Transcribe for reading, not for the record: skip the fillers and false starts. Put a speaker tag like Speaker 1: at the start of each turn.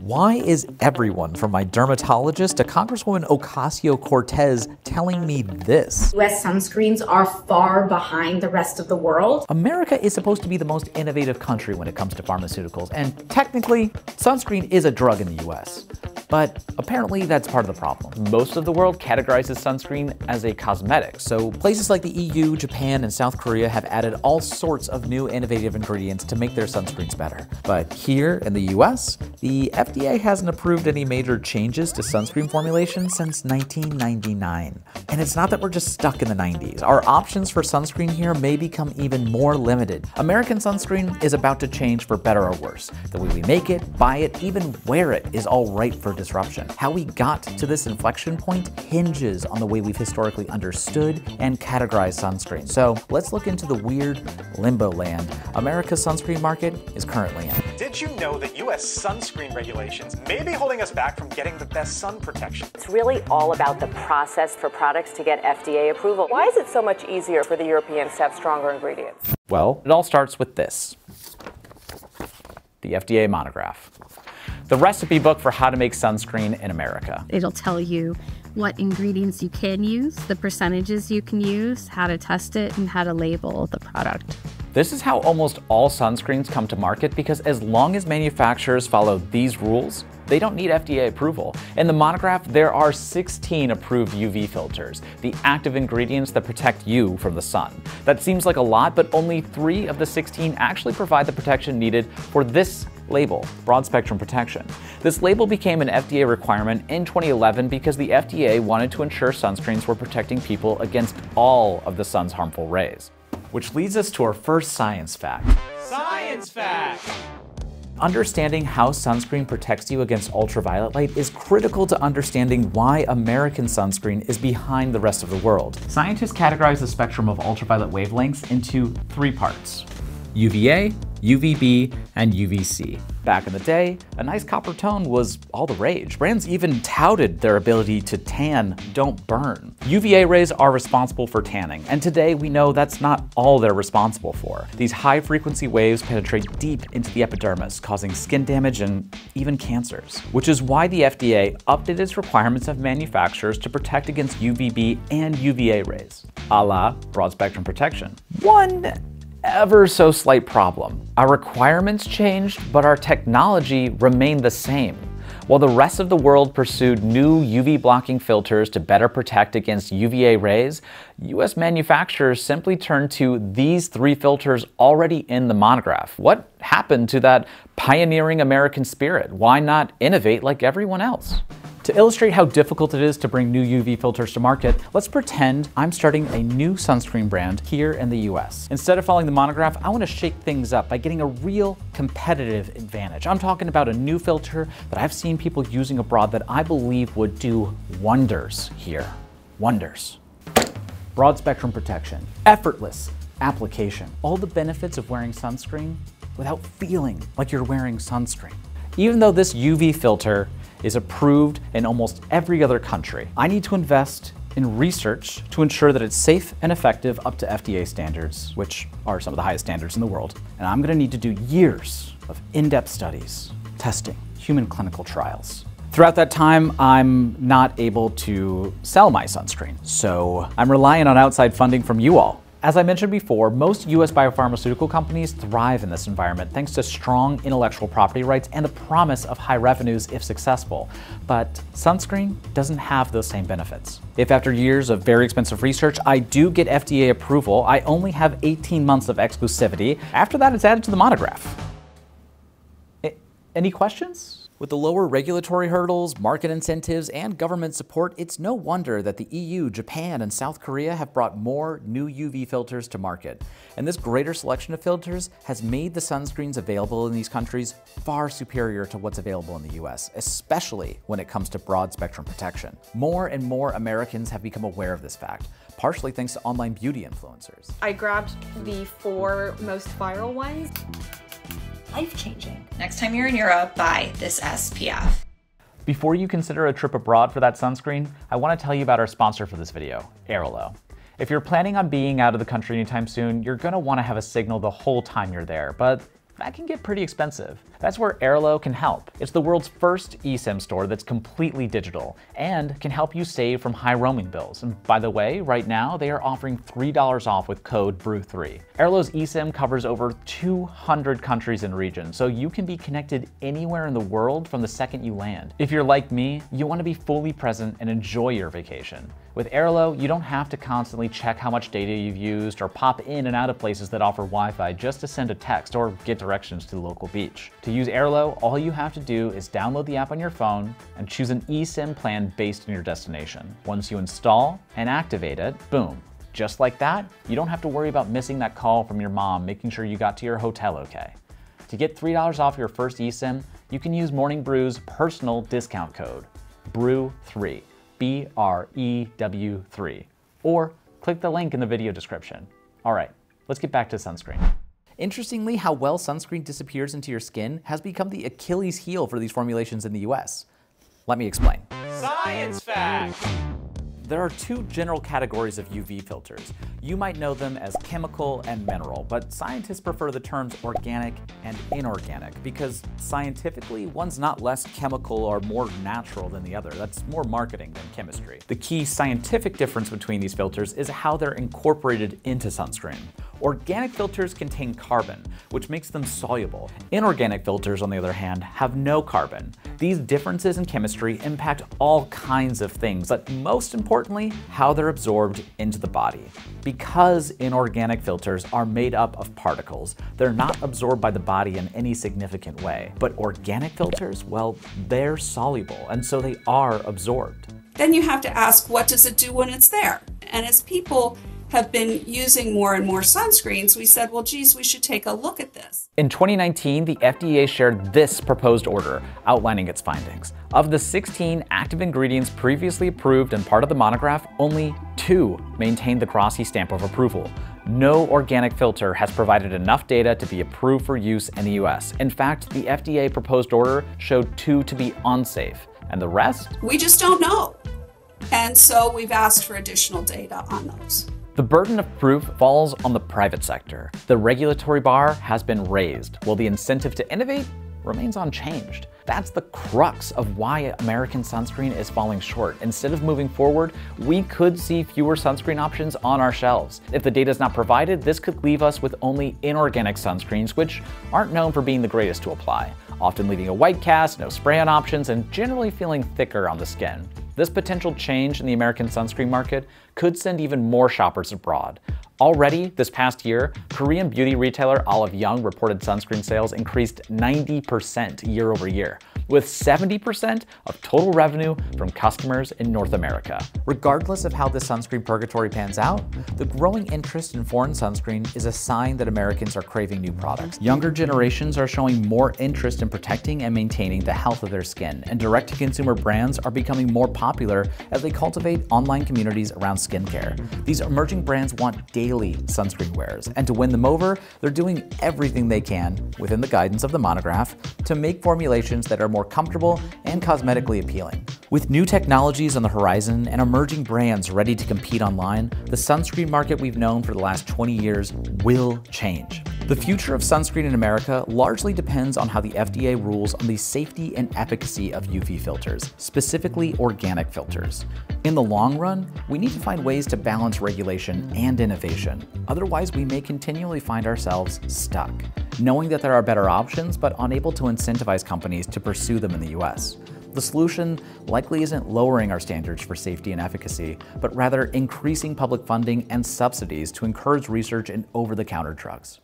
Speaker 1: Why is everyone from my dermatologist to Congresswoman Ocasio-Cortez telling me this?
Speaker 2: US sunscreens are far behind the rest of the world.
Speaker 1: America is supposed to be the most innovative country when it comes to pharmaceuticals, and technically, sunscreen is a drug in the US. But apparently that's part of the problem. Most of the world categorizes sunscreen as a cosmetic, so places like the EU, Japan, and South Korea have added all sorts of new innovative ingredients to make their sunscreens better. But here in the US, the FDA hasn't approved any major changes to sunscreen formulation since 1999. And it's not that we're just stuck in the 90s. Our options for sunscreen here may become even more limited. American sunscreen is about to change for better or worse. The way we make it, buy it, even wear it is all ripe for disruption. How we got to this inflection point hinges on the way we've historically understood and categorized sunscreen. So let's look into the weird limbo land America's sunscreen market is currently in.
Speaker 3: Did you know that US sunscreen regulations may be holding us back from getting the best sun protection?
Speaker 4: It's really all about the process for products to get FDA approval. Why is it so much easier for the Europeans to have stronger ingredients?
Speaker 1: Well, it all starts with this. The FDA monograph. The recipe book for how to make sunscreen in America.
Speaker 5: It'll tell you what ingredients you can use, the percentages you can use, how to test it, and how to label the product.
Speaker 1: This is how almost all sunscreens come to market because as long as manufacturers follow these rules, they don't need FDA approval. In the monograph, there are 16 approved UV filters, the active ingredients that protect you from the sun. That seems like a lot, but only 3 of the 16 actually provide the protection needed for this label, broad spectrum protection. This label became an FDA requirement in 2011 because the FDA wanted to ensure sunscreens were protecting people against all of the sun's harmful rays. Which leads us to our first science fact.
Speaker 3: Science fact!
Speaker 1: Understanding how sunscreen protects you against ultraviolet light is critical to understanding why American sunscreen is behind the rest of the world. Scientists categorize the spectrum of ultraviolet wavelengths into 3 parts: UVA, UVB, and UVC. Back in the day, a nice copper tone was all the rage. Brands even touted their ability to tan, don't burn. UVA rays are responsible for tanning, and today we know that's not all they're responsible for. These high-frequency waves penetrate deep into the epidermis, causing skin damage and even cancers. Which is why the FDA updated its requirements of manufacturers to protect against UVB and UVA rays, a la broad-spectrum protection. One ever so slight problem. Our requirements changed, but our technology remained the same. While the rest of the world pursued new UV blocking filters to better protect against UVA rays, US manufacturers simply turned to these 3 filters already in the monograph. What happened to that pioneering American spirit? Why not innovate like everyone else? To illustrate how difficult it is to bring new UV filters to market, let's pretend I'm starting a new sunscreen brand here in the US. Instead of following the monograph, I want to shake things up by getting a real competitive advantage. I'm talking about a new filter that I've seen people using abroad that I believe would do wonders here. Wonders. Broad spectrum protection, effortless application, all the benefits of wearing sunscreen without feeling like you're wearing sunscreen. Even though this UV filter is approved in almost every other country, I need to invest in research to ensure that it's safe and effective up to FDA standards, which are some of the highest standards in the world. And I'm gonna need to do years of in-depth studies, testing, human clinical trials. Throughout that time, I'm not able to sell my sunscreen, so I'm relying on outside funding from you all. As I mentioned before, most US biopharmaceutical companies thrive in this environment thanks to strong intellectual property rights and the promise of high revenues if successful. But sunscreen doesn't have those same benefits. If after years of very expensive research, I do get FDA approval, I only have 18 months of exclusivity. After that, it's added to the monograph. Any questions? With the lower regulatory hurdles, market incentives, and government support, it's no wonder that the EU, Japan, and South Korea have brought more new UV filters to market. And this greater selection of filters has made the sunscreens available in these countries far superior to what's available in the US, especially when it comes to broad spectrum protection. More and more Americans have become aware of this fact, partially thanks to online beauty influencers.
Speaker 6: I grabbed the 4 most viral ones.
Speaker 7: Life-changing. Next time you're in Europe, buy this SPF.
Speaker 1: Before you consider a trip abroad for that sunscreen, I want to tell you about our sponsor for this video, Airolo. If you're planning on being out of the country anytime soon, you're going to want to have a signal the whole time you're there, but that can get pretty expensive. That's where Arlo can help. It's the world's first eSIM store that's completely digital and can help you save from high roaming bills. And by the way, right now they are offering $3 off with code BREW3. Arlo's eSIM covers over 200 countries and regions, so you can be connected anywhere in the world from the second you land. If you're like me, you want to be fully present and enjoy your vacation. With Arlo, you don't have to constantly check how much data you've used or pop in and out of places that offer Wi-Fi just to send a text or get directions to the local beach. To use Arlo, all you have to do is download the app on your phone and choose an eSIM plan based on your destination. Once you install and activate it, boom. Just like that, you don't have to worry about missing that call from your mom making sure you got to your hotel okay. To get $3 off your first eSIM, you can use Morning Brew's personal discount code, BREW3. BREW3, or click the link in the video description. All right, let's get back to sunscreen. Interestingly, how well sunscreen disappears into your skin has become the Achilles heel for these formulations in the US. Let me explain.
Speaker 3: Science fact!
Speaker 1: There are two general categories of UV filters. You might know them as chemical and mineral, but scientists prefer the terms organic and inorganic because scientifically, one's not less chemical or more natural than the other. That's more marketing than chemistry. The key scientific difference between these filters is how they're incorporated into sunscreen. Organic filters contain carbon, which makes them soluble. Inorganic filters, on the other hand, have no carbon. These differences in chemistry impact all kinds of things, but most importantly, how they're absorbed into the body. Because inorganic filters are made up of particles, they're not absorbed by the body in any significant way. But organic filters, well, they're soluble, and so they are absorbed.
Speaker 8: Then you have to ask, what does it do when it's there? And as people have been using more and more sunscreens, we said, well, geez, we should take a look at this.
Speaker 1: In 2019, the FDA shared this proposed order outlining its findings. Of the 16 active ingredients previously approved and part of the monograph, only 2 maintained the glossy stamp of approval. No organic filter has provided enough data to be approved for use in the US. In fact, the FDA proposed order showed 2 to be unsafe, and the rest?
Speaker 8: We just don't know. And so we've asked for additional data on those.
Speaker 1: The burden of proof falls on the private sector. The regulatory bar has been raised, while the incentive to innovate remains unchanged. That's the crux of why American sunscreen is falling short. Instead of moving forward, we could see fewer sunscreen options on our shelves. If the data is not provided, this could leave us with only inorganic sunscreens, which aren't known for being the greatest to apply, often leaving a white cast, no spray-on options, and generally feeling thicker on the skin. This potential change in the American sunscreen market could send even more shoppers abroad. Already this past year, Korean beauty retailer Olive Young reported sunscreen sales increased 90% year over year, with 70% of total revenue from customers in North America. Regardless of how this sunscreen purgatory pans out, the growing interest in foreign sunscreen is a sign that Americans are craving new products. Younger generations are showing more interest in protecting and maintaining the health of their skin, and direct-to-consumer brands are becoming more popular as they cultivate online communities around skincare. These emerging brands want daily sunscreen wearers, and to win them over, they're doing everything they can, within the guidance of the monograph, to make formulations that are more comfortable and cosmetically appealing. With new technologies on the horizon and emerging brands ready to compete online, the sunscreen market we've known for the last 20 years will change. The future of sunscreen in America largely depends on how the FDA rules on the safety and efficacy of UV filters, specifically organic filters. In the long run, we need to find ways to balance regulation and innovation. Otherwise, we may continually find ourselves stuck, knowing that there are better options, but unable to incentivize companies to pursue them in the US. The solution likely isn't lowering our standards for safety and efficacy, but rather increasing public funding and subsidies to encourage research in over-the-counter drugs.